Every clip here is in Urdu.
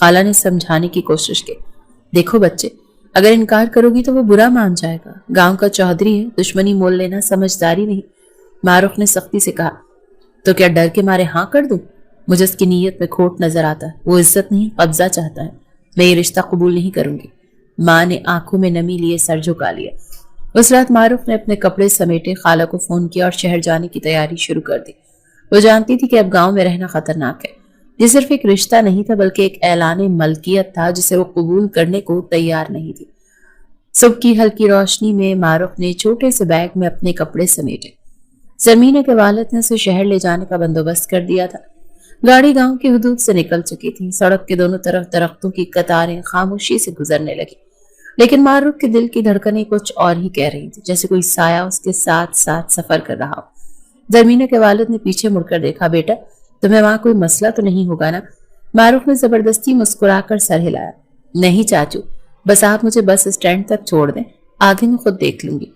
خالہ نے سمجھانے کی کوشش کی۔ دیکھو بچے، اگر انکار کرو گی تو وہ برا مان جائے گا، گاؤں کا چودھری ہے، دشمنی مول لینا سمجھداری نہیں۔ معروف نے سختی سے کہا۔ تو کیا ڈر کے مارے ہاں کر دوں؟ مجھے اس کی نیت میں کھوٹ نظر آتا ہے، وہ عزت نہیں قبضہ چاہتا ہے، میں یہ رشتہ قبول نہیں کروں گی۔ ماں نے آنکھوں میں نمی لیے سر جھکا لیا۔ اس رات معروف نے اپنے کپڑے سمیٹے، خالہ کو فون کیا اور شہر جانے کی تیاری شروع کر دی۔ وہ جانتی تھی کہ اب گاؤں میں رہنا خطرناک ہے۔ یہ صرف ایک رشتہ نہیں تھا بلکہ ایک اعلان ملکیت تھا جسے وہ قبول کرنے کو تیار نہیں تھی۔ صبح کی ہلکی روشنی میں معروف نے چھوٹے سے بیگ میں اپنے کپڑے سمیٹے۔ زمینہ کے والد نے اسے شہر لے جانے کا بندوبست کر دیا تھا۔ گاڑی گاؤں کی حدود سے نکل چکی تھی، سڑک کے دونوں طرف درختوں کی قطاریں خاموشی سے گزرنے لگی، لیکن معروف کے دل کی دھڑکنیں کچھ اور ہی کہہ رہی تھی، جیسے کوئی سایہ اس کے ساتھ ساتھ سفر کر رہا ہو۔ زمینہ کے والد نے پیچھے مڑ کر دیکھا۔ بیٹا، تمہیں وہاں کوئی مسئلہ تو نہیں ہوگا نا؟ معروف نے زبردستی مسکرا کر سر ہلایا۔ نہیں چاچو، بس آپ مجھے بس اسٹینڈ تک چھوڑ دیں، آگے میں خود دیکھ لوں گی۔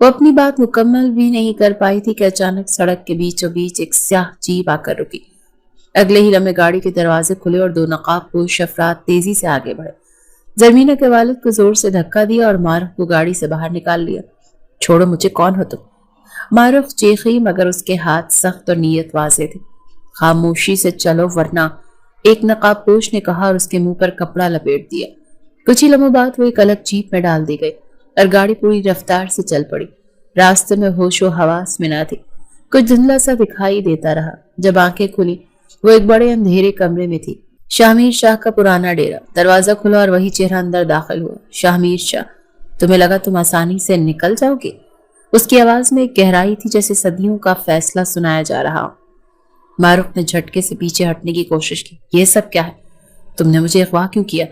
وہ اپنی بات مکمل بھی نہیں کر پائی تھی کہ اچانک سڑک کے بیچوں بیچ ایک سیاہ جیپ آ کر رکی۔ اگلے ہی لمحے گاڑی کے دروازے کھلے اور دو نقاب پوش افراد تیزی سے آگے بڑھے۔ زمینہ کے والد کو زور سے دھکا دیا اور معروف کو گاڑی سے باہر نکال لیا۔ چھوڑو مجھے، کون ہو تم؟ معروف چیخی، مگر اس کے ہاتھ سخت اور نیت واضح تھی۔ خاموشی سے چلو ورنہ، ایک نقاب پوش نے کہا اور اس کے منہ پر کپڑا لپیٹ دیا۔ کچھ ہی لمحوں بعد وہ ایک الگ جیپ میں ڈال دی گئی اور گاڑی پوری رفتار سے چل پڑی۔ راستے میں ہوش و حواس میں نہ تھی، کچھ دھندلا سا دکھائی دیتا رہا۔ جب آنکھیں کھلی وہ ایک بڑے اندھیرے کمرے میں تھی۔ شاہمیر شاہ کا پرانا ڈیرا۔ دروازہ کھلا اور وہی چہرہ اندر داخل ہوا۔ شاہمیر شاہ، تمہیں لگا تم آسانی سے نکل جاؤ گے؟ اس کی آواز میں ایک گہرائی تھی جیسے صدیوں کا فیصلہ سنایا جا رہا ہو۔ معروف نے جھٹکے سے پیچھے ہٹنے کی کوشش کی۔ یہ سب کیا ہے؟ تم نے مجھے اغوا کیوں کیا؟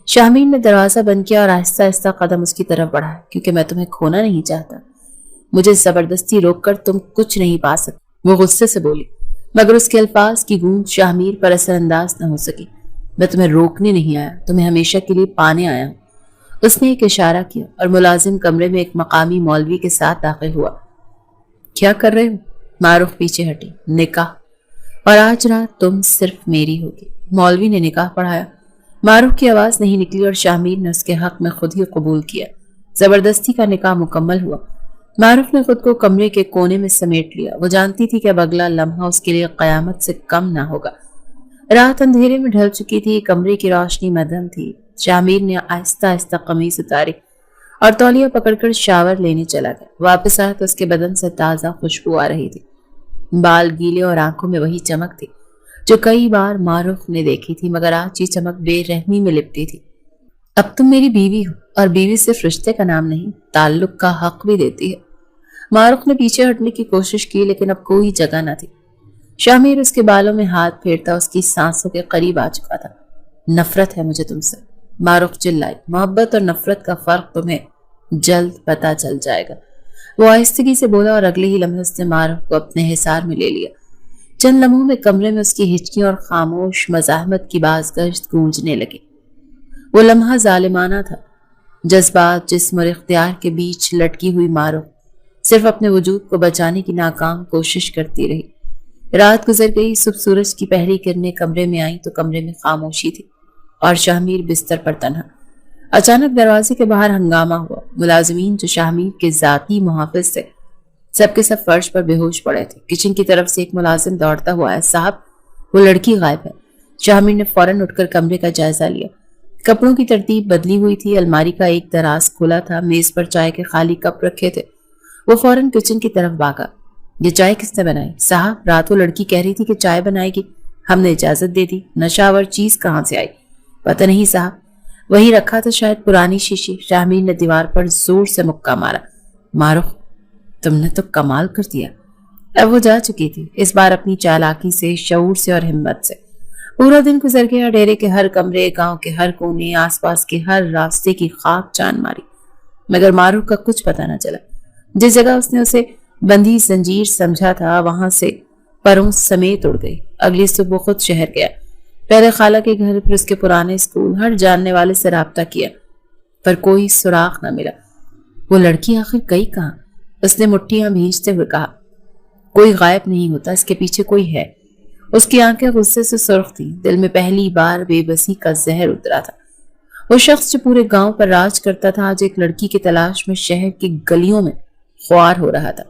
شاہمیر نے دروازہ بند کیا اور آہستہ آہستہ قدم اس کی طرف بڑھایا۔ کیونکہ میں تمہیں کھونا نہیں چاہتا، مجھے زبردستی روک کر تم کچھ نہیں پا سکتے، وہ غصے سے بولی، مگر اس کے الفاظ کی گونج شاہمیر پر اثر انداز نہ ہو سکی۔ میں تمہیں روکنے نہیں آیا، تمہیں ہمیشہ کے لیے پانے آیا ہوں۔ اس نے ایک اشارہ کیا اور ملازم کمرے میں ایک مقامی مولوی کے ساتھ داخل ہوا۔ کیا کر رہے ہو؟ معروف پیچھے ہٹی۔ نکاح، اور آج رات تم صرف میری ہوگی۔ مولوی نے نکاح پڑھایا۔ معروف کی آواز نہیں نکلی اور شاہمیر نے اس کے حق میں خود ہی قبول کیا۔ زبردستی کا نکاح مکمل ہوا۔ معروف نے خود کو کمرے کے کونے میں سمیٹ لیا۔ وہ جانتی تھی کہ اب اگلا لمحہ اس کے لیے قیامت سے کم نہ ہوگا۔ رات اندھیرے میں ڈھل چکی تھی، کمرے کی روشنی مدھم تھی۔ شاہمیر نے آہستہ آہستہ قمیص اتاری اور تولیہ پکڑ کر شاور لینے چلا گیا۔ واپس آیا تو اس کے بدن سے تازہ خوشبو آ رہی تھی۔ بال گیلے اور آنکھوں میں وہی چمک تھی جو کئی بار معروف نے دیکھی تھی، مگر آج یہ چمک بے رحمی میں لپٹی تھی۔ اب تم میری بیوی ہو، اور بیوی صرف رشتے کا نام نہیں، تعلق کا حق بھی دیتی ہے۔ معروف نے پیچھے ہٹنے کی کوشش کی لیکن اب کوئی جگہ نہ تھی۔ شاہمیر اس کے بالوں میں ہاتھ پھیرتا اس کی سانسوں کے قریب آ چکا تھا۔ نفرت ہے مجھے تم سے، معروف چلائی۔ محبت اور نفرت کا فرق تمہیں جلد پتہ چل جائے گا، وہ آہستگی سے بولا اور اگلے ہی لمحے اس نے معروف کو اپنے حصار میں لے لیا۔ چند لمحوں میں کمرے میں اس کی ہچکیاں اور خاموش مزاحمت کی بازگشت گونجنے لگی۔ وہ لمحہ ظالمانہ تھا۔ جذبات، جسم اور اختیار کے بیچ لٹکی ہوئی معروف صرف اپنے وجود کو بچانے کی ناکام کوشش کرتی رہی۔ رات گزر گئی، صبح سورج کی پہلی کرنیں کمرے میں آئیں تو کمرے میں خاموشی تھی اور شاہمیر بستر پر تنہا۔ اچانک دروازے کے باہر ہنگامہ ہوا۔ ملازمین جو شاہمیر کے ذاتی محافظ تھے سب کے سب فرش پر بے ہوش پڑے تھے۔ کچن کی طرف سے ایک ملازم دوڑتا ہوا آیا۔ صاحب، وہ لڑکی غائب ہے۔ شاہمیر نے فوراً اٹھ کر کمرے کا جائزہ لیا۔ کپڑوں کی ترتیب بدلی ہوئی تھی، الماری کا ایک دراز کھلا تھا، میز پر چائے کے خالی کپ رکھے تھے۔ وہ فوراً کچن کی طرف بھاگا۔ یہ چائے کس نے بنائی؟ صاحب، رات وہ لڑکی کہہ رہی تھی کہ چائے بنائے گی، ہم نے اجازت دے دی۔ نشاور چیز کہاں سے آئی؟ پتہ نہیں صاحب، وہی رکھا تھا شاید پرانی شیشی۔ شاہمیر نے دیوار پر زور سے مکہ مارا۔ معروف، تم نے تو کمال کر دیا۔ اب وہ جا چکی تھی، اس بار اپنی چالاکی سے، شعور سے اور ہمت سے۔ پورا دن گزر گیا، ڈیرے کے ہر کمرے، گاؤں کے ہر کونے، آس پاس کے ہر راستے کی خاک جان ماری، مگر معروف کا کچھ پتہ نہ چلا۔ جس جگہ اس نے اسے بندھی زنجیر سمجھا تھا وہاں سے پروں سمیت اڑ گئی۔ اگلی صبح وہ خود شہر گیا۔ پہلے خالہ کے گھر، پھر اس کے پرانے اسکول، ہر جاننے والے سے رابطہ کیا، پر کوئی سراغ نہ ملا۔ وہ لڑکی آخر گئی کہاں؟ اس نے مٹھیاں بھینچتے ہوئے کہا۔ کوئی غائب نہیں ہوتا، اس کے پیچھے کوئی ہے۔ اس کی آنکھیں غصے سے سرخ تھی، دل میں پہلی بار بے بسی کا زہر اترا تھا۔ وہ شخص جو پورے گاؤں پر راج کرتا تھا آج ایک لڑکی کی تلاش میں شہر کی گلیوں میں خوار ہو رہا تھا۔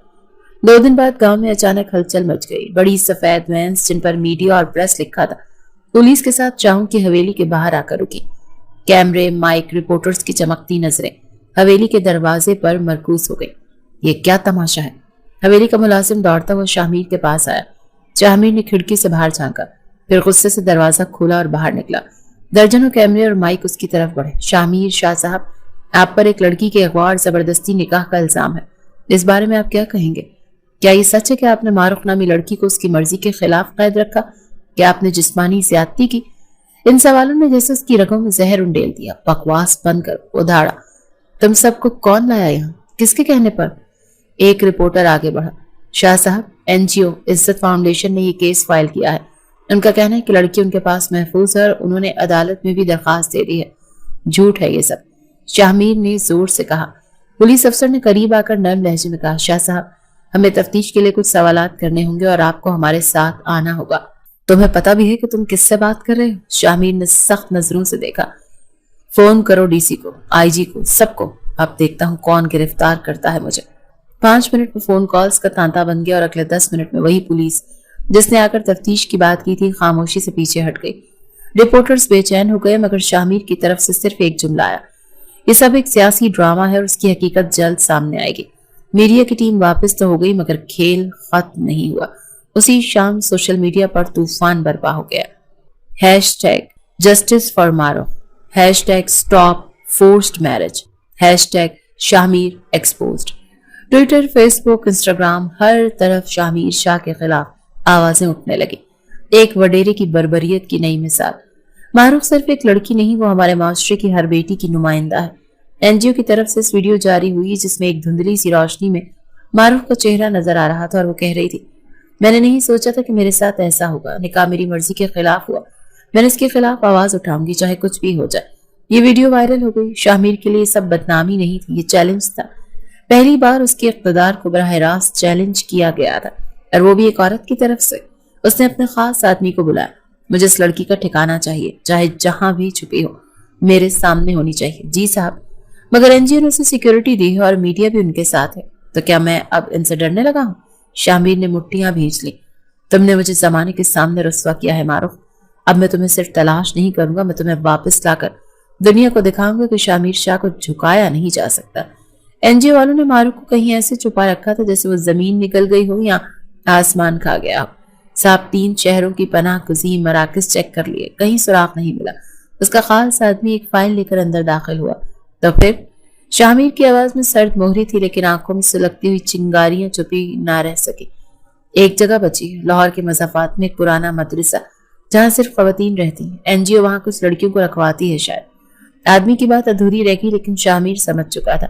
2 دن بعد گاؤں میں اچانک ہلچل مچ گئی۔ بڑی سفید وینس جن پر میڈیا اور پریس لکھا تھا پولیس کے ساتھ چاہوں کی حویلی کے باہر آ کر رکی۔ کیمرے، مائک، رپورٹرز کی چمکتی نظریں حویلی کے دروازے پر مرکوز ہو گئی۔ یہ کیا تماشا ہے؟ حویلی کا ملازم دوڑتا ہوا شاہمیر کے پاس آیا۔ شاہمیر نے کھڑکی سے باہر جھانکا، پھر غصے سے دروازہ کھولا اور باہر نکلا۔ درجنوں کیمرے اور مائک اس کی طرف بڑھے۔ شاہمیر شاہ صاحب، آپ پر ایک لڑکی کے اغوا اور زبردستی نکاح کا الزام ہے، اس بارے میں آپ کیا کہیں گے؟ کیا یہ سچ ہے کہ آپ نے معروف نامی لڑکی کو اس کی مرضی کے خلاف قید رکھا؟ کیا آپ نے جسمانی زیادتی کی؟ ان سوالوں نے جیسے اس کی رگوں میں زہر انڈیل دیا۔ بکواس بند کر، وہ دھاڑا۔ تم سب کو کون لایا یہاں؟ کس کے کہنے پر؟ ایک رپورٹر آگے بڑھا۔ شاہ صاحب، NGO عزت فاؤنڈیشن نے یہ کیس فائل کیا ہے۔ ان کا کہنا ہے کہ لڑکی ان کے پاس محفوظ ہے اور انہوں نے عدالت میں بھی درخواست دے دی ہے۔ جھوٹ ہے یہ سب، شاہمیر نے زور سے کہا۔ پولیس افسر نے قریب آ کر نرم لہجے میں کہا، شاہ صاحب، ہمیں تفتیش کے لیے کچھ سوالات کرنے ہوں گے اور آپ کو ہمارے ساتھ آنا ہوگا۔ تمہیں پتا بھی ہے کہ تم کس سے بات کر رہے ہو؟ شاہمیر نے سخت نظروں سے دیکھا۔ فون کرو DC کو، IG کو، سب کو، اب دیکھتا ہوں کون گرفتار کرتا ہے مجھے۔ 5 منٹ میں فون کالز کا تانتا بن گیا اور اگلے 10 منٹ میں وہی پولیس جس نے آ کر تفتیش کی بات کی تھی خاموشی سے پیچھے ہٹ گئی۔ رپورٹرز بے چین ہو گئے مگر شاہمیر کی طرف سے صرف ایک جملہ آیا، یہ سب ایک سیاسی ڈرامہ ہے اور اس کی حقیقت جلد سامنے آئے گی۔ میڈیا کی ٹیم واپس تو ہو گئی مگر کھیل ختم نہیں ہوا۔ اسی شام سوشل میڈیا پر طوفان برپا ہو گیا۔ #Justice for Maro، #Stop Forced Marriage، #Shahmir Exposed۔ Twitter, Facebook, Instagram, ہر طرف شاہمیر شاہ کے خلاف آوازیں اٹھنے لگی۔ ایک وڈیرے کی بربریت کی نئی مثال۔ معروف صرف ایک لڑکی نہیں، وہ ہمارے معاشرے کی ہر بیٹی کی نمائندہ ہے۔ NGO کی طرف سے اس ویڈیو جاری ہوئی جس میں ایک دھندلی سی روشنی میں معروف کا چہرہ نظر آ رہا تھا اور وہ کہہ رہی تھی، میں نے نہیں سوچا تھا کہ میرے ساتھ ایسا ہوگا۔ نکاح میری مرضی کے خلاف ہوا، میں نے اس کے خلاف آواز اٹھاؤں گی چاہے کچھ بھی ہو جائے۔ یہ ویڈیو وائرل ہو گئی۔ شاہمیر کے لیے سب بدنامی نہیں تھی، یہ چیلنج تھا۔ پہلی بار اس کے اقتدار کو براہ راست چیلنج کیا گیا تھا اور وہ بھی ایک عورت کی طرف سے۔ اس نے اپنے خاص آدمی کو بلایا، مجھے اس لڑکی کا ٹھکانہ چاہیے، چاہے جہاں بھی چھپی ہو، میرے سامنے ہونی چاہیے۔ جی صاحب، مگر NGO نے اسے سیکیورٹی دی ہے اور میڈیا بھی ان کے ساتھ ہے، تو کیا میں اب ان سے ڈرنے لگا ہوں؟ شاہمیر نے مٹھیاں بھیج لی۔ تم نے مجھے زمانے کے سامنے رسوا کیا ہے معروف، اب میں تمہیں صرف تلاش نہیں کروں گا، میں تمہیں واپس لا کر دنیا کو دکھاؤں گا کہ شاہمیر شاہ کو جھکایا نہیں جا سکتا۔ NGO والوں نے معروف کو کہیں ایسے چھپا رکھا تھا جیسے وہ زمین نکل گئی ہو یا آسمان کھا گیا ہو۔ صاحب 3 شہروں کی پناہ گزین مراکز چیک کر لیے، کہیں سراغ نہیں ملا۔ اس کا خاص آدمی ایک فائل لے کر اندر داخل ہوا تو پھر؟ شاہمیر کی آواز میں سرد مہری تھی لیکن آنکھوں میں سلگتی ہوئی چنگاریاں چھپی نہ رہ سکی۔ ایک جگہ بچی، لاہور کے مضافات میں ایک پرانا مدرسہ جہاں صرف خواتین رہتی ہیں۔ NGO وہاں کچھ لڑکیوں کو رکھواتی ہے شاید۔ آدمی کی بات ادھوری رہ گئی لیکن شاہمیر سمجھ چکا تھا۔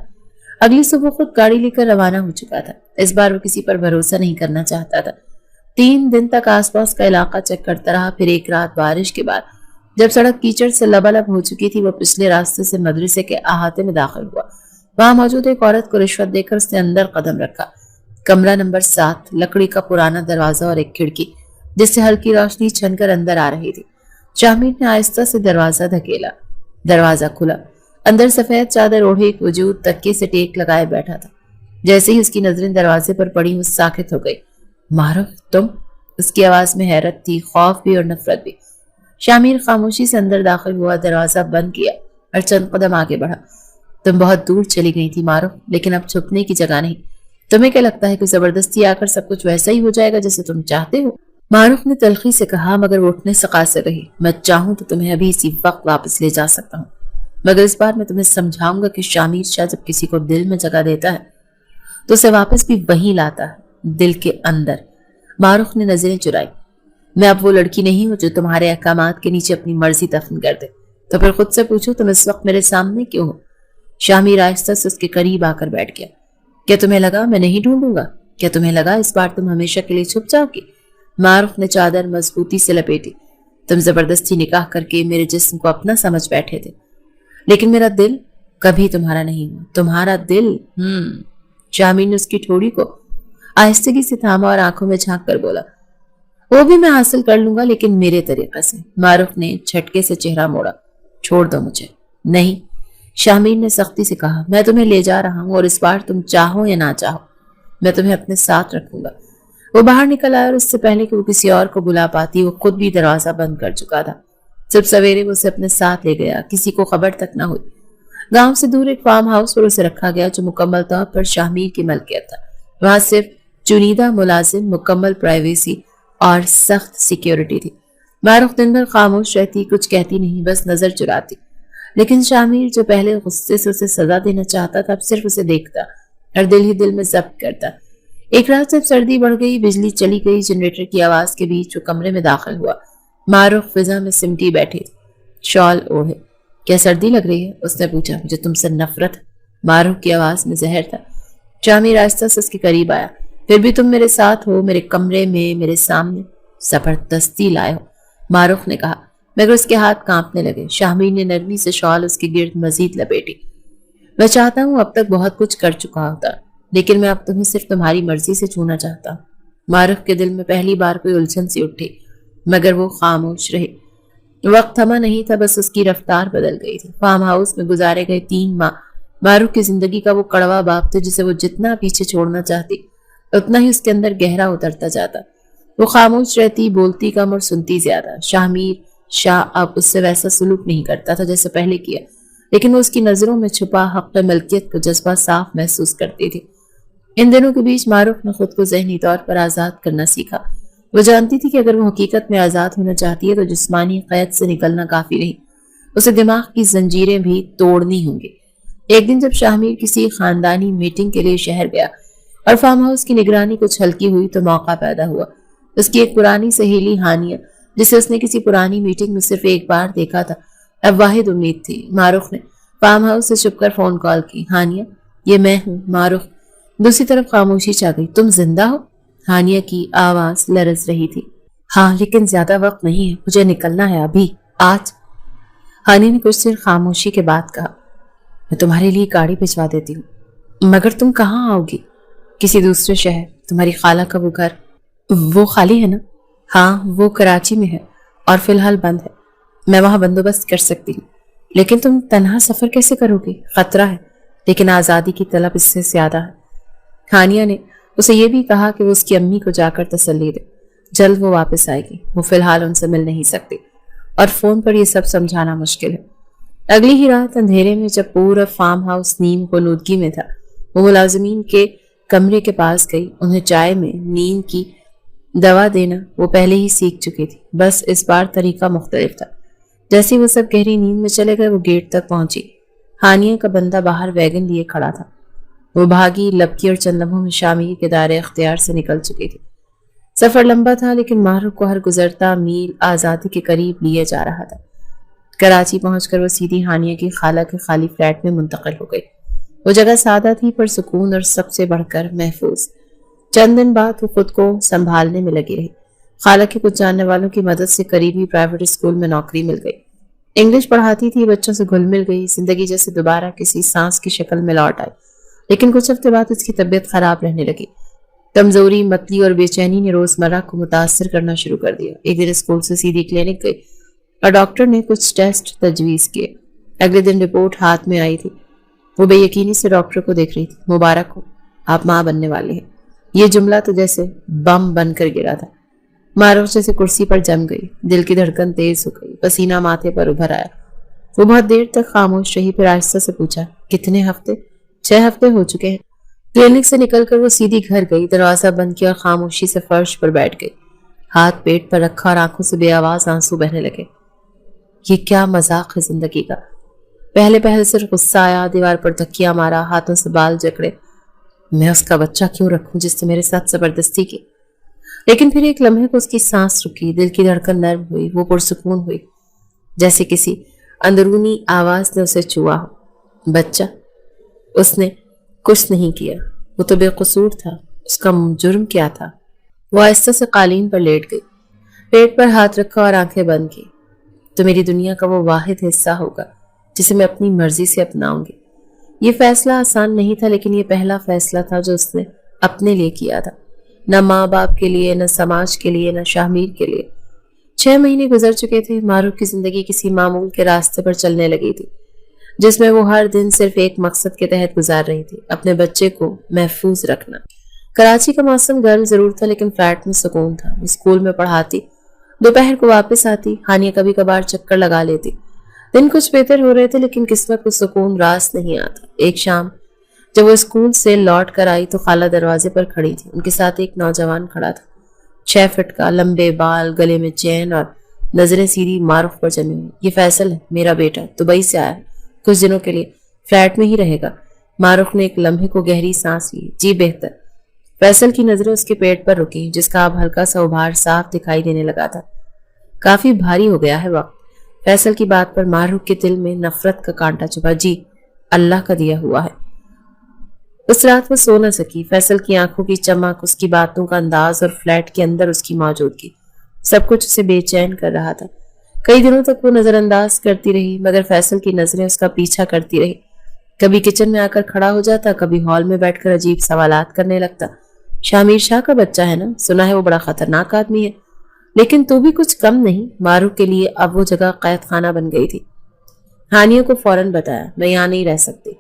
اگلی صبح خود گاڑی لے کر روانہ ہو چکا تھا۔ اس بار وہ کسی پر بھروسہ نہیں کرنا چاہتا تھا۔ 3 دن تک آس پاس کا علاقہ چیک کرتا رہا، پھر ایک رات بارش کے بعد جب سڑک کیچڑ سے لبالب ہو چکی تھی وہ پچھلے راستے سے مدرسے کے احاطے میں داخل ہوا۔ وہاں موجود ایک عورت کو رشوت دے کر اس نے اندر قدم رکھا۔ کمرہ نمبر 7، لکڑی کا پرانا دروازہ اور ایک کھڑکی جس سے ہلکی روشنی چھن کر اندر آ رہی تھی۔ شاہمیر نے آہستہ سے دروازہ دھکیلا، دروازہ کھلا۔ اندر سفید چادر اوڑھے ایک وجود تکیے سے ٹیک لگائے بیٹھا تھا۔ جیسے ہی اس کی نظریں دروازے پر پڑی وہ ساکت ہو گئی۔ معروف تم؟ اس کی آواز میں حیرت تھی، خوف بھی اور نفرت بھی۔ شاہمیر خاموشی سے اندر داخل ہوا، دروازہ بند کیا اور چند قدم آگے بڑھا۔ تم بہت دور چلی گئی تھی معروف، لیکن اب چھپنے کی جگہ نہیں۔ تمہیں کیا لگتا ہے کہ زبردستی آ کر سب کچھ ویسا ہی ہو جائے گا جیسے تم چاہتے ہو؟ معروف نے تلخی سے کہا مگر وہ اٹھنے سے قاصر رہی۔ میں چاہوں تو تمہیں ابھی اسی وقت واپس لے جا سکتا ہوں، مگر اس بار میں تمہیں سمجھاؤں گا کہ شاہمیر شاہ جب کسی کو دل میں جگہ دیتا ہے تو اسے واپس بھی وہیں لاتا ہے، دل کے اندر۔ معروف نے نظریں چرائی۔ میں اب وہ لڑکی نہیں ہوں جو تمہارے احکامات کے نیچے اپنی مرضی دفن کر دے۔ تو پھر خود سے پوچھو تم اس وقت میرے سامنے کیوں ہو؟ شاہمیر آہستہ سے اس کے قریب آ کر بیٹھ گیا۔ کیا تمہیں لگا میں نہیں ڈھونڈوں گا؟ کیا تمہیں لگا اس بار تم ہمیشہ کے لیے چھپ جاؤ گی؟ معروف نے چادر مضبوطی سے لپیٹی۔ تم زبردستی نکاح کر کے میرے جسم کو اپنا سمجھ بیٹھے تھے، لیکن میرا دل کبھی تمہارا نہیں ہوا۔ تمہارا دل؟ شاہمیر نے اس کی ٹھوڑی کو آہستگی سے تھاما اور آنکھوں میں جھانک کر بولا، وہ بھی میں حاصل کر لوں گا لیکن میرے طریقے سے۔ معروف نے جھٹکے سے چہرہ موڑا۔ چھوڑ دو مجھے۔ نہیں، شامین نے سختی سے کہا، میں تمہیں لے جا رہا ہوں اور اس بار تم چاہو یا نہ چاہو میں تمہیں اپنے ساتھ رکھوں گا۔ وہ باہر نکل آیا اور اس سے پہلے کہ وہ کسی اور کو بلا پاتی وہ خود بھی دروازہ بند کر چکا تھا۔ جب سویرے وہ اسے اپنے ساتھ لے گیا کسی کو خبر تک نہ ہوئی۔ گاؤں سے دور ایک فارم ہاؤس پر اسے رکھا گیا جو مکمل طور پر شامیر کی ملکیت تھا۔ وہاں صرف چنیدہ ملازم، مکمل پرائیویسی اور سخت سیکیورٹی تھی۔ معروف دن بھر خاموش رہتی، کچھ کہتی نہیں، بس نظر چراتی۔ لیکن شامیر جو پہلے غصے سے اسے سزا دینا چاہتا تھا اب صرف اسے دیکھتا اور دل ہی دل میں ضبط کرتا۔ ایک رات جب سردی بڑھ گئی، بجلی چلی گئی، جنریٹر کی آواز کے بیچ وہ کمرے میں داخل ہوا۔ معروف فضا میں سمٹی بیٹھی تھی، شال اوڑھے۔ کیا سردی لگ رہی ہے؟ اس نے پوچھا۔ مجھے تم سے نفرت ہے۔ معروف کی آواز میں زہر تھا۔ شامیر آہستہ سے اس کے قریب آیا۔ پھر بھی تم میرے ساتھ ہو، میرے کمرے میں، میرے سامنے، زبردستی لائے ہو، معروف نے کہا، مگر اس کے ہاتھ کانپنے لگے۔ شامیر نے نرمی سے شال اس کے گرد مزید لپیٹی۔ میں چاہتا ہوں اب تک بہت کچھ کر چکا ہوتا، لیکن میں اب تمہیں صرف تمہاری مرضی سے چھونا چاہتا ہوں۔ معروف کے دل میں پہلی بار کوئی الجھن سی اٹھی، مگر وہ خاموش رہے۔ وقت تھما نہیں تھا، بس اس کی رفتار بدل گئی تھی۔ فارم ہاؤس میں گزارے گئے 3 ماہ معروف کی زندگی کا وہ کڑوا باب تھے جسے وہ جتنا پیچھے چھوڑنا چاہتی اتنا ہی اس کے اندر گہرا اترتا جاتا۔ وہ خاموش رہتی، بولتی کم اور سنتی زیادہ۔ شامیر شاہ اب اس سے ویسا سلوک نہیں کرتا تھا جیسے پہلے کیا، لیکن وہ اس کی نظروں میں چھپا حق ملکیت کا جذبہ صاف محسوس کرتی تھی۔ ان دنوں کے بیچ معروف نے خود کو ذہنی طور پر آزاد کرنا سیکھا۔ وہ جانتی تھی کہ اگر وہ حقیقت میں آزاد ہونا چاہتی ہے تو جسمانی قید سے نکلنا کافی نہیں، اسے دماغ کی زنجیریں بھی توڑنی ہوں گی۔ ایک دن جب شامیر کسی خاندانی میٹنگ کے لیے شہر گیا اور فارم ہاؤس کی نگرانی کچھ ہلکی ہوئی تو موقع پیدا ہوا۔ اس کی ایک پرانی سہیلی ہانیہ، جسے اس نے کسی پرانی میٹنگ میں صرف ایک بار دیکھا تھا، اب واحد امید تھی۔ معروف نے فارم ہاؤس سے چھپ کر فون کال کی۔ ہانیہ، یہ میں ہوں۔ معروف۔ دوسری طرف خاموشی چھا گئی۔ تم زندہ ہو؟ ہانیہ کی آواز لرز رہی تھی۔ ہاں، لیکن زیادہ وقت نہیں ہے، مجھے نکلنا ہے ابھی، آج۔ ہانیہ نے کچھ دیر خاموشی کے بعد کہا، میں تمہارے لیے گاڑی بھجوا دیتی ہوں، مگر تم کہاں آؤ گی؟ کسی دوسرے شہر۔ تمہاری خالہ کا وہ گھر، وہ خالی ہے نا؟ ہاں، وہ کراچی میں ہے اور فی الحال بند ہے۔ میں وہاں بندوبست کر سکتی ہوں، لیکن تم تنہا سفر کیسے کرو گی؟ خطرہ ہے، لیکن آزادی کی طلب اس سے زیادہ ہے۔ ہانیہ نے اسے یہ بھی کہا کہ وہ اس کی امی کو جا کر تسلی دے، جلد وہ واپس آئے گی، وہ فی الحال ان سے مل نہیں سکتی اور فون پر یہ سب سمجھانا مشکل ہے۔ اگلی ہی رات اندھیرے میں جب پورا فارم ہاؤس نیم غنودگی میں تھا، وہ ملازمین کے کمرے کے پاس گئی۔ انہیں چائے میں نیند کی دوا دینا وہ پہلے ہی سیکھ چکی تھی، بس اس بار طریقہ مختلف تھا۔ جیسے وہ سب گہری نیند میں چلے گئے وہ گیٹ تک پہنچی۔ ہانیہ کا بندہ باہر ویگن لیے کھڑا تھا۔ وہ بھاگی، لپکی اور چند لمحوں میں شامیر کے دائرے اختیار سے نکل چکی تھی۔ سفر لمبا تھا لیکن معروف کو ہر گزرتا میل آزادی کے قریب لیے جا رہا تھا۔ کراچی پہنچ کر وہ سیدھی ہانیہ کی خالہ کے خالی فلیٹ میں منتقل ہو گئی۔ وہ جگہ سادہ تھی پر سکون اور سب سے بڑھ کر محفوظ۔ چند دن بعد وہ خود کو سنبھالنے میں لگی رہی۔ خالہ کے کچھ جاننے والوں کی مدد سے قریبی پرائیویٹ اسکول میں نوکری مل گئی۔ انگلش پڑھاتی تھی، بچوں سے گھل مل گئی، زندگی جیسے دوبارہ کسی سانس کی شکل میں لوٹ آئی۔ لیکن کچھ ہفتے بعد اس کی طبیعت خراب رہنے لگی۔ کمزوری، متلی اور بے چینی نے روزمرہ کو متاثر کرنا شروع کر دیا۔ ایک دن اسکول سے سیدھی کلینک گئی اور ڈاکٹر نے کچھ ٹیسٹ تجویز کیے۔ اگلے دن رپورٹ ہاتھ میں آئی تھی۔ وہ بے یقینی سے ڈاکٹر کو دیکھ رہی تھی۔ مبارک ہو، آپ ماں بننے والے ہیں۔ یہ جملہ تو جیسے بم بن کر گرا تھا۔ معروف جیسے کرسی پر جم گئی، دل کی دھڑکن تیز ہو گئی، پسینہ ماتھے پر ابھر آیا۔ وہ بہت دیر تک خاموش رہی، پھر آہستہ سے پوچھا، کتنے ہفتے؟ 6 ہفتے ہو چکے ہیں۔ کلینک سے نکل کر وہ سیدھی گھر گئی، دروازہ بند کیا اور خاموشی سے فرش پر بیٹھ گئی۔ ہاتھ پیٹ پر رکھا اور آنکھوں سے بے آواز آنسو بہنے لگے۔ یہ کیا مذاق ہے زندگی کا؟ پہلے پہل صرف غصہ آیا، دیوار پر تکیہ مارا، ہاتھوں سے بال جکڑے۔ میں اس کا بچہ کیوں رکھوں جس نے میرے ساتھ زبردستی کی؟ لیکن پھر ایک لمحے کو اس کی سانس رکی، دل کی دھڑکن نرم ہوئی، وہ پرسکون ہوئی، جیسے کسی اندرونی آواز نے اسے چھوا ہو۔ بچہ؟ اس نے کچھ نہیں کیا، وہ تو بے قصور تھا، اس کا جرم کیا تھا؟ وہ آہستہ سے قالین پر لیٹ گئی، پیٹ پر ہاتھ رکھا اور آنکھیں بند کی۔ تو میری دنیا کا وہ واحد حصہ ہوگا جسے میں اپنی مرضی سے اپناؤں گی۔ یہ فیصلہ آسان نہیں تھا، لیکن یہ پہلا فیصلہ تھا جو اس نے اپنے لیے کیا تھا۔ نہ ماں باپ کے لیے، نہ سماج کے لیے، نہ شاہمیر کے لیے۔ 6 مہینے گزر چکے تھے۔ معروف کی زندگی کسی معمول کے راستے پر چلنے لگی تھی، جس میں وہ ہر دن صرف ایک مقصد کے تحت گزار رہی تھی، اپنے بچے کو محفوظ رکھنا۔ کراچی کا موسم گرم ضرور تھا، لیکن فلیٹ میں سکون تھا۔ وہ اسکول میں پڑھاتی، دوپہر کو واپس آتی، ہانیہ کبھی کبھار چکر لگا لیتی۔ دن کچھ بہتر ہو رہے تھے، لیکن قسمت کو سکون راست نہیں آتا۔ ایک شام جب وہ اسکول سے لوٹ کر آئی تو خالہ دروازے پر کھڑی تھی۔ ان کے ساتھ ایک نوجوان کھڑا تھا، 6 فٹ کا، لمبے بال، گلے میں چین اور نظریں سیدھی معروف پر جمی ہوئی۔ یہ فیصل ہے، میرا بیٹا، دبئی سے آیا ہے، کچھ دنوں کے لیے فلیٹ میں ہی رہے گا۔ معروف نے ایک لمحے کو گہری سانس لی۔ جی بہتر۔ فیصل کی نظریں اس کے پیٹ پر رکی، جس کا اب ہلکا سا ابھار صاف دکھائی دینے لگا تھا۔ کافی بھاری ہو گیا ہے وقت۔ فیصل کی بات پر معروف کے دل میں نفرت کا کانٹا چبھا۔ جی، اللہ کا دیا ہوا ہے۔ اس رات وہ سو نہ سکی۔ فیصل کی آنکھوں کی چمک، اس کی باتوں کا انداز اور فلیٹ کے اندر اس کی موجودگی، سب کچھ اسے بے چین کر رہا تھا۔ کئی دنوں تک وہ نظر انداز کرتی رہی، مگر فیصل کی نظریں اس کا پیچھا کرتی رہی۔ کبھی کچن میں آ کر کھڑا ہو جاتا، کبھی ہال میں بیٹھ کر عجیب سوالات کرنے لگتا۔ شامیر شاہ کا بچہ ہے نا، سنا ہے وہ بڑا خطرناک آدمی ہے، لیکن تو بھی کچھ کم نہیں۔ معروف کے لیے اب وہ جگہ قید خانہ بن گئی تھی۔ ہانیہ کو فوراً بتایا، میں یہاں نہیں رہ سکتی۔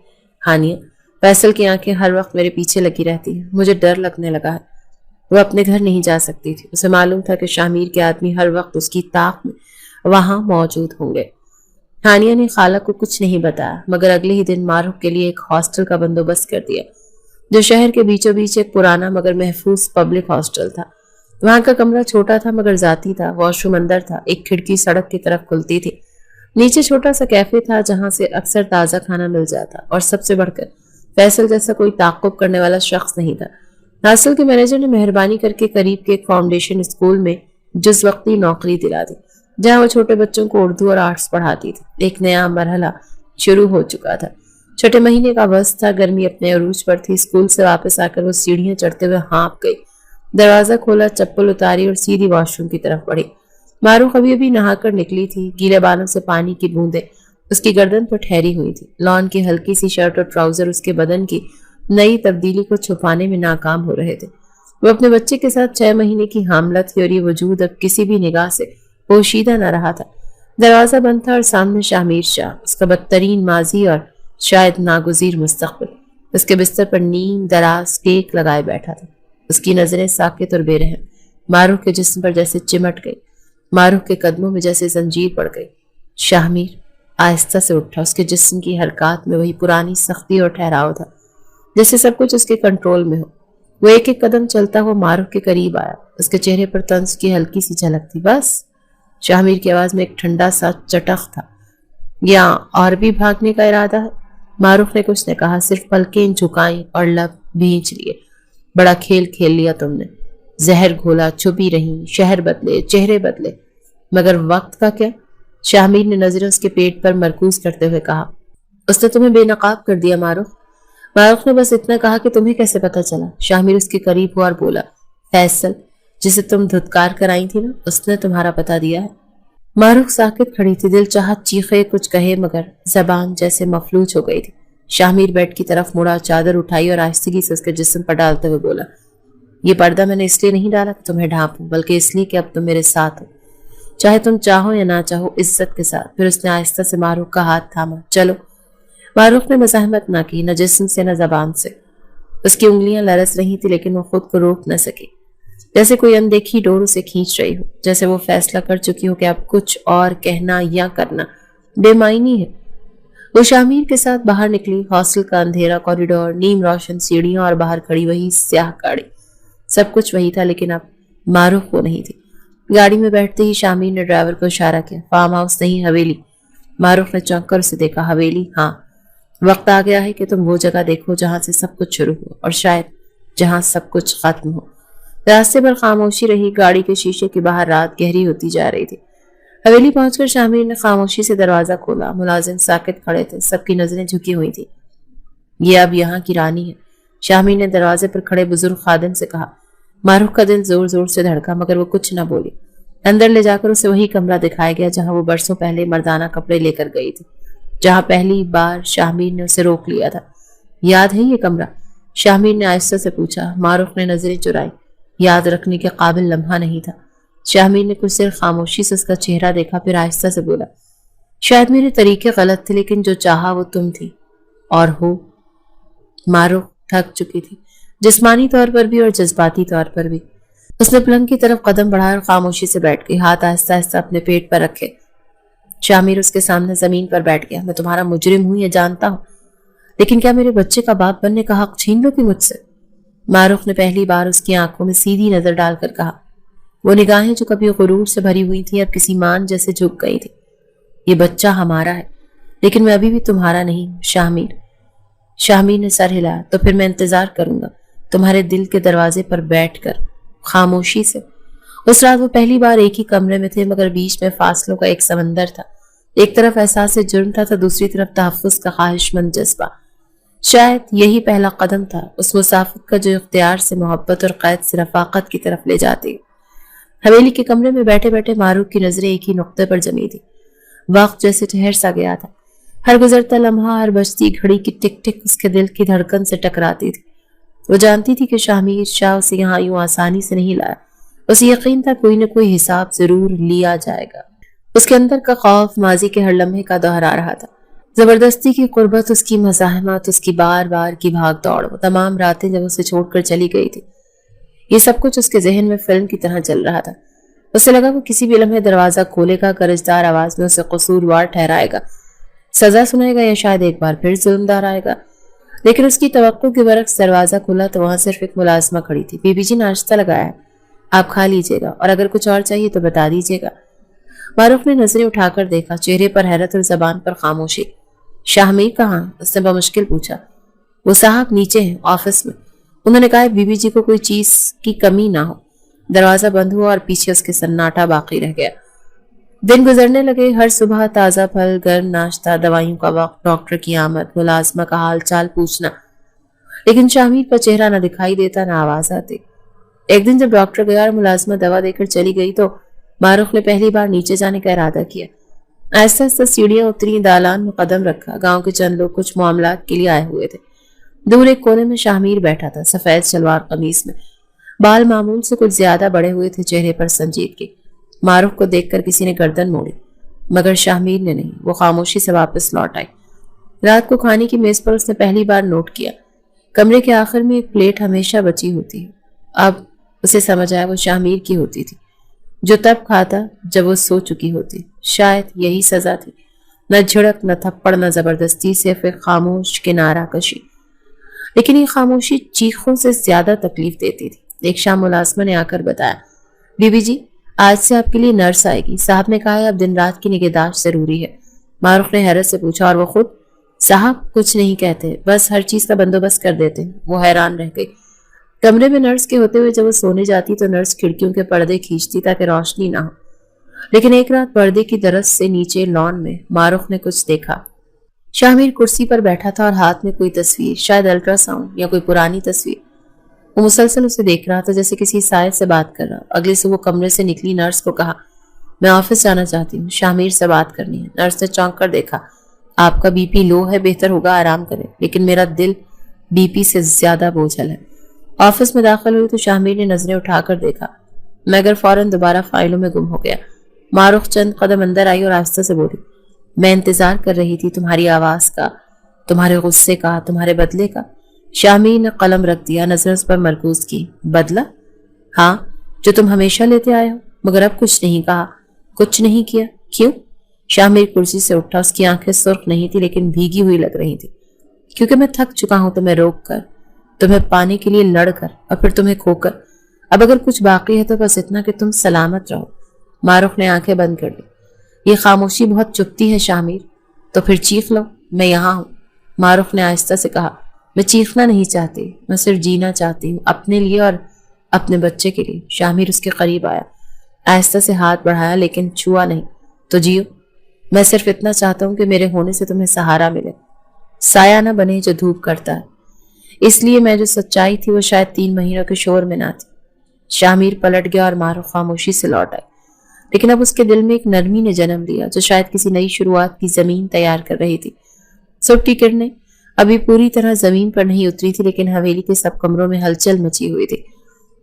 ہانیہ، فیصل کی آنکھیں ہر وقت میرے پیچھے لگی رہتی ہیں، مجھے ڈر لگنے لگا ہے۔ وہ اپنے گھر نہیں جا سکتی تھی۔ اسے معلوم تھا کہ شامیر کے آدمی ہر وقت اس کی طاق میں وہاں موجود ہوں گے۔ ہانیہ نے خالہ کو کچھ نہیں بتایا، مگر اگلے ہی دن معروف کے لیے ایک ہاسٹل کا بندوبست کر دیا، جو شہر کے بیچوں بیچ ایک پرانا مگر محفوظ پبلک ہاسٹل تھا۔ وہاں کا کمرہ چھوٹا تھا مگر ذاتی تھا۔ واش روم اندر تھا، ایک کھڑکی سڑک کی طرف کھلتی تھی۔ نیچے چھوٹا سا کیفے تھا جہاں سے اکثر تازہ کھانا مل جاتا، اور سب سے بڑھ کر فیصل جیسا کوئی تعاقب کرنے والا شخص نہیں تھا۔ ہاسٹل کے مینیجر نے مہربانی کر کے قریب کے ایک فاؤنڈیشن اسکول میں جز وقتی نوکری دلا دی، جہاں وہ چھوٹے بچوں کو اردو اور آرٹس پڑھاتی تھی۔ ایک نیا مرحلہ شروع ہو چکا تھا۔ چھٹے مہینے کا وقت تھا، گرمی اپنے عروج پر تھی۔ اسکول سے واپس آ کر وہ سیڑھیاں چڑھتے ہوئے ہانپ گئی، دروازہ کھولا، چپل اتاری اور سیدھی واش روم کی طرف بڑھی۔ معروف ابھی نہا کر نکلی تھی، گیلے بالوں سے پانی کی بوندیں اس کی گردن پر ٹھہری ہوئی تھی۔ لان کی ہلکی سی شرٹ اور ٹراؤزر اس کے بدن کی نئی تبدیلی کو چھپانے میں ناکام ہو رہے تھے۔ وہ اپنے بچے کے ساتھ 6 مہینے کی حاملہ تھی، اور یہ وجود اب کسی بھی نگاہ سے پوشیدہ نہ رہا تھا۔ دروازہ بند تھا، اور سامنے شامیر شاہ، اس کا بدترین ماضی اور شاید ناگزیر مستقبل، اس کے بستر پر نیم دراز ٹیک لگائے بیٹھا تھا۔ اس کی نظریں ساکت اور بے رحم معروف کے جسم پر جیسے چمٹ گئی، معروف کے قدموں میں جیسے زنجیر پڑ گئی۔ شاہمیر آہستہ سے اٹھا۔ اس کے جسم کی حرکات میں وہی پرانی سختی اور ٹھہراؤ تھا، جیسے سب کچھ اس کے کنٹرول میں ہو۔ وہ ایک ایک قدم چلتا ہوا معروف کے قریب آیا۔ اس کے چہرے پر طنز کی ہلکی سی جھلک تھی۔ بس؟ شاہمیر کی آواز میں ایک ٹھنڈا سا چٹخ تھا۔ یا اور بھی بھاگنے کا ارادہ ہے؟ معروف نے کچھ نہ کہا، صرف پلکیں جھکائیں اور لب بھینچ لیے۔ بڑا کھیل کھیل لیا تم نے، زہر گھولا، چھپی رہیں، شہر بدلے، چہرے بدلے، مگر وقت کا کیا؟ شاہمیر نے نظریں اس کے پیٹ پر مرکوز کرتے ہوئے کہا۔ اس نے تمہیں بے نقاب کر دیا معروف؟ معروف نے بس اتنا کہا کہ تمہیں کیسے پتا چلا؟ شاہمیر اس کے قریب ہوا اور بولا، فیصل جسے تم دھتکار کر آئی تھی نا، اس نے تمہارا پتا دیا ہے۔ معروف ساکت کھڑی تھی، دل چاہت چیخے کچھ کہے مگر زبان جیسے مفلوج ہو گئی تھی۔ شاہمیر بیڈ کی طرف مڑا، چادر اٹھائی اور آہستگی سے اس کے جسم پر ڈالتے ہوئے بولا، یہ پردہ میں نے اس لیے نہیں ڈالا کہ تمہیں ڈھانپوں، بلکہ اس لیے کہ اب تم میرے ساتھ ہو، چاہے تم چاہو یا نہ چاہو، عزت کے ساتھ۔ پھر اس نے آہستہ سے معروف کا ہاتھ تھاما۔ چلو۔ معروف نے مزاحمت نہ کی، نہ جسم سے نہ زبان سے۔ اس کی انگلیاں لرز رہی تھی، لیکن وہ خود کو روک نہ سکی، جیسے کوئی اندیکھی ڈور اسے کھینچ رہی ہو، جیسے وہ فیصلہ کر چکی ہو کہ اب کچھ اور کہنا یا کرنا بے معنی ہے۔ وہ شاہمیر کے ساتھ باہر نکلی۔ ہاسٹل کا اندھیرا کوریڈور، نیم روشن سیڑھیاں اور باہر کھڑی وہی سیاہ گاڑی، سب کچھ وہی تھا، لیکن اب معروف وہ نہیں تھی۔ گاڑی میں بیٹھتے ہی شاہمیر نے ڈرائیور کو اشارہ کیا، فارم ہاؤس نہیں، حویلی۔ معروف نے چونک کر اسے دیکھا۔ حویلی؟ ہاں، وقت آ گیا ہے کہ تم وہ جگہ دیکھو جہاں سے سب کچھ شروع ہو، اور شاید جہاں سب کچھ ختم ہو۔ راستے پر خاموشی رہی، گاڑی کے شیشے کے باہر رات گہری ہوتی جا رہی تھی۔ حویلی پہنچ کر شاہمیر نے خاموشی سے دروازہ کھولا۔ ملازم ساکت کھڑے تھے، سب کی نظریں جھکی ہوئی تھی۔ یہ اب یہاں کی رانی ہے، شاہمیر نے دروازے پر کھڑے بزرگ خادم سے کہا۔ معروف کا دل زور زور سے دھڑکا، مگر وہ کچھ نہ بولی۔ اندر لے جا کر اسے وہی کمرہ دکھایا گیا جہاں وہ برسوں پہلے مردانہ کپڑے لے کر گئی تھی، جہاں پہلی بار شاہمیر نے اسے روک لیا تھا۔ یاد ہے یہ کمرہ؟ شاہمیر نے آہستہ سے پوچھا۔ معروف نے نظریں چرائی۔ یاد رکھنے کے قابل لمحہ نہیں تھا۔ شاہمیر نے کچھ دیر خاموشی سے اس کا چہرہ دیکھا، پھر آہستہ سے بولا، شاید میرے طریقے غلط تھے، لیکن جو چاہا وہ تم تھی اور ہو۔ ماروخ تھک چکی تھی، جسمانی طور پر بھی اور جذباتی طور پر بھی۔ اس نے پلنگ کی طرف قدم بڑھایا اور خاموشی سے بیٹھ گئی، ہاتھ آہستہ آہستہ اپنے پیٹ پر رکھے۔ شاہمیر اس کے سامنے زمین پر بیٹھ گیا۔ میں تمہارا مجرم ہوں یہ جانتا ہوں، لیکن کیا میرے بچے کا باپ بننے کا حق چھین لو گی مجھ سے؟ ماروخ نے پہلی بار اس کی آنکھوں میں سیدھی نظر ڈال کر کہا۔ وہ نگاہیں جو کبھی غرور سے بھری ہوئی تھی اب کسی مان جیسے جھک گئی تھی۔ یہ بچہ ہمارا ہے، لیکن میں ابھی بھی تمہارا نہیں ہوں شاہمیر۔ شاہمیر نے سر ہلایا۔ تو پھر میں انتظار کروں گا تمہارے دل کے دروازے پر بیٹھ کر، خاموشی سے۔ اس رات وہ پہلی بار ایک ہی کمرے میں تھے، مگر بیچ میں فاصلوں کا ایک سمندر تھا۔ ایک طرف احساس جرم تھا تو دوسری طرف تحفظ کا خواہش مند جذبہ۔ شاید یہی پہلا قدم تھا اس مسافت کا جو اختیار سے محبت اور قید سے رفاقت کی طرف لے جاتی۔ حویلی کے کمرے میں بیٹھے بیٹھے ماروخ کی نظریں ایک ہی نقطے پر جمی تھی۔ وقت جیسے ٹھہر سا گیا تھا، ہر گزرتا لمحہ، ہر بجتی گھڑی کی ٹک ٹک اس کے دل کی دھڑکن سے ٹکراتی تھی۔ وہ جانتی تھی کہ شاہمیر شاہ اسے یہاں یوں آسانی سے نہیں لایا۔ اسے یقین تھا کوئی نہ کوئی حساب ضرور لیا جائے گا۔ اس کے اندر کا خوف ماضی کے ہر لمحے کا دہرا رہا تھا۔ زبردستی کی قربت، اس کی مزاحمت، اس کی بار بار کی بھاگ دوڑ، وہ تمام راتیں جب اسے چھوڑ کر چلی گئی تھی، یہ سب کچھ اس کے ذہن میں فلم کی طرح چل رہا تھا۔ اسے لگا وہ کسی بھی لمحے دروازہ کھولے گا، گرجدار آواز میں اسے قصوروار ٹھہرائے گا، سزا سنائے گا، یا شاید ایک بار پھر ظلم دہرائے گا۔ لیکن اس کی توقع کے برعکس دروازہ کھلا تو وہاں صرف ایک ملازمہ کھڑی تھی۔ بی بی جی ناشتہ لگایا ہے، آپ کھا لیجیے گا، اور اگر کچھ اور چاہیے تو بتا دیجیے گا۔ ماروخ نے نظریں اٹھا کر دیکھا، چہرے پر حیرت اور زبان پر خاموشی۔ شاہمیر کہاں؟ اس نے بمشکل پوچھا۔ وہ صاحب نیچے ہیں، آفس میں۔ انہوں نے کہا بی بی جی کو کوئی چیز کی کمی نہ ہو۔ دروازہ بند ہوا اور پیچھے اس کے سناٹا باقی رہ گیا۔ دن گزرنے لگے، ہر صبح تازہ پھل، گرم ناشتہ، دوائیوں کا وقت، ڈاکٹر کی آمد، ملازمہ کا حال چال پوچھنا، لیکن شاہمیر کا چہرہ نہ دکھائی دیتا نہ آواز آتی۔ ایک دن جب ڈاکٹر گیا اور ملازمہ دوا دے کر چلی گئی تو ماروخ نے پہلی بار نیچے جانے کا ارادہ کیا۔ آہستہ آہستہ سیڑھیاں اتری، دالان میں قدم رکھا۔ گاؤں کے چند لوگ کچھ معاملات کے لیے آئے ہوئے تھے۔ دور ایک کونے میں شاہمیر بیٹھا تھا، سفید شلوار قمیص میں، بال معمول سے کچھ زیادہ بڑے ہوئے تھے، چہرے پر سنجیدگی۔ ماروخ کو دیکھ کر کسی نے گردن موڑی، مگر شاہمیر نے نہیں۔ وہ خاموشی سے واپس لوٹ آئی۔ رات کو کھانے کی میز پر اس نے پہلی بار نوٹ کیا، کمرے کے آخر میں ایک پلیٹ ہمیشہ بچی ہوتی ہے۔ اب اسے سمجھ آیا وہ شاہمیر کی ہوتی تھی، جو تب کھاتا جب وہ سو چکی ہوتی۔ شاید یہی سزا تھی، نہ جھڑک، نہ تھپڑ، نہ زبردستی، صرف ایک خاموش کنارہ کشی۔ لیکن یہ خاموشی چیخوں سے زیادہ تکلیف دیتی تھی۔ ایک شام ملازمہ نے آ کر بتایا، بی بی جی آج سے آپ کے لیے نرس آئے گی، صاحب نے کہا ہے اب دن رات کی نگہداشت ضروری ہے۔ ماروخ نے حیرت سے پوچھا، اور وہ خود؟ صاحب کچھ نہیں کہتے، بس ہر چیز کا بندوبست کر دیتے ہیں۔ وہ حیران رہ گئی۔ کمرے میں نرس کے ہوتے ہوئے جب وہ سونے جاتی تو نرس کھڑکیوں کے پردے کھینچتی تاکہ روشنی نہ ہو، لیکن ایک رات پردے کی درس سے نیچے لان میں ماروخ نے کچھ دیکھا۔ شاہمیر کرسی پر بیٹھا تھا اور ہاتھ میں کوئی تصویر، شاید الٹرا ساؤنڈ یا کوئی پرانی تصویر۔ وہ مسلسل اسے دیکھ رہا تھا جیسے کسی سائے سے بات کر رہا۔ اگلے سے وہ کمرے سے نکلی، نرس کو کہا، میں آفس جانا چاہتی ہوں، شاہمیر سے بات کرنی ہے۔ نرس نے چونک کر دیکھا، آپ کا بی پی لو ہے، بہتر ہوگا آرام کریں، لیکن میرا دل بی پی سے زیادہ بوجھل ہے۔ آفس میں داخل ہوئی تو شاہمیر نے نظریں اٹھا کر دیکھا، مگر فوراً دوبارہ فائلوں میں گم ہو گیا۔ ماروخ چند قدم اندر آئی اور آہستہ سے بولی، میں انتظار کر رہی تھی تمہاری آواز کا، تمہارے غصے کا، تمہارے بدلے کا۔ شاہمیر نے قلم رکھ دیا، نظر اس پر مرکوز کی۔ بدلہ؟ ہاں، جو تم ہمیشہ لیتے آئے ہو، مگر اب کچھ نہیں کہا، کچھ نہیں کیا۔ کیوں؟ شاہمیر کرسی سے اٹھا، اس کی آنکھیں سرخ نہیں تھی لیکن بھیگی ہوئی لگ رہی تھی۔ کیونکہ میں تھک چکا ہوں تمہیں روک کر، تمہیں پانے کے لیے لڑ کر، اور پھر تمہیں کھو کر۔ اب اگر کچھ باقی ہے تو بس اتنا کہ تم سلامت رہو۔ ماروخ نے آنکھیں بند کر لی۔ یہ خاموشی بہت چپتی ہے شاہمیر، تو پھر چیخ لو، میں یہاں ہوں۔ ماروخ نے آہستہ سے کہا، میں چیخنا نہیں چاہتی، میں صرف جینا چاہتی ہوں، اپنے لیے اور اپنے بچے کے لیے۔ شاہمیر اس کے قریب آیا، آہستہ سے ہاتھ بڑھایا لیکن چھوا نہیں۔ تو جیو، میں صرف اتنا چاہتا ہوں کہ میرے ہونے سے تمہیں سہارا ملے، سایہ نہ بنے جو دھوپ کرتا ہے۔ اس لیے میں جو سچائی تھی وہ شاید 3 مہینوں کے شور میں نہ تھی۔ شاہمیر پلٹ گیا اور ماروخ خاموشی سے لوٹ آئی، لیکن اب اس کے دل میں ایک نرمی نے جنم لیا جو شاید کسی نئی شروعات کی زمین تیار کر رہی تھی۔ صبح کی کرنیں ابھی پوری طرح زمین پر نہیں اتری تھی، لیکن حویلی کے سب کمروں میں ہلچل مچی ہوئی تھی۔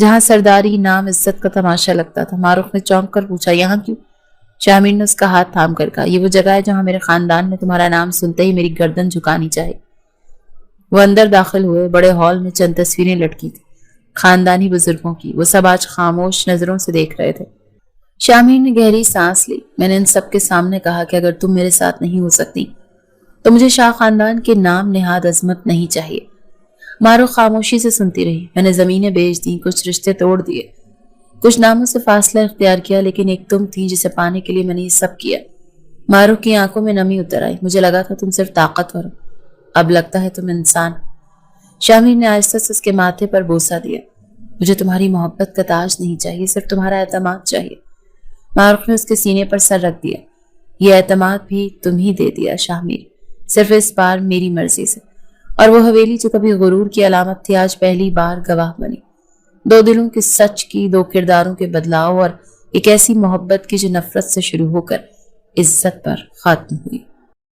جہاں سرداری نام عزت کا تماشا لگتا تھا۔ معروف نے چونک کر پوچھا، یہاں کیوں؟ شامر نے اس کا ہاتھ تھام کر کہا، یہ وہ جگہ ہے جہاں میرے خاندان میں تمہارا نام سنتے ہی میری گردن جھکانی چاہیے۔ وہ اندر داخل ہوئے۔ بڑے ہال میں چند تصویریں لٹکی تھی، خاندانی بزرگوں کی۔ وہ سب آج خاموش نظروں سے دیکھ رہے تھے۔ شامر نے گہری سانس لی۔ میں نے ان سب کے سامنے کہا کہ اگر تم میرے ساتھ نہیں ہو سکتی تو مجھے شاہ خاندان کے نام نہاد عظمت نہیں چاہیے۔ مارو خاموشی سے سنتی رہی۔ میں نے زمینیں بیچ دیں، کچھ رشتے توڑ دیے، کچھ ناموں سے فاصلہ اختیار کیا، لیکن ایک تم تھی جسے پانے کے لیے میں نے یہ سب کیا۔ مارو کی آنکھوں میں نمی اتر آئی۔ مجھے لگا تھا تم صرف طاقتور ہو، اب لگتا ہے تم انسان۔ شامر نے آہستہ سے اس کے ماتھے پر بوسہ دیا۔ مجھے تمہاری محبت کا تاج نہیں چاہیے، صرف تمہارا اعتماد چاہیے۔ معروف نے اس کے سینے پر سر رکھ دیا۔ یہ اعتماد بھی تم ہی دے دیا شامر، صرف اس بار میری مرضی سے۔ اور وہ حویلی جو کبھی غرور کی علامت تھی آج پہلی بار گواہ بنی، دو دلوں کے سچ کی، دو کرداروں کے بدلاؤ، اور ایک ایسی محبت کی جو نفرت سے شروع ہو کر عزت پر ختم ہوئی۔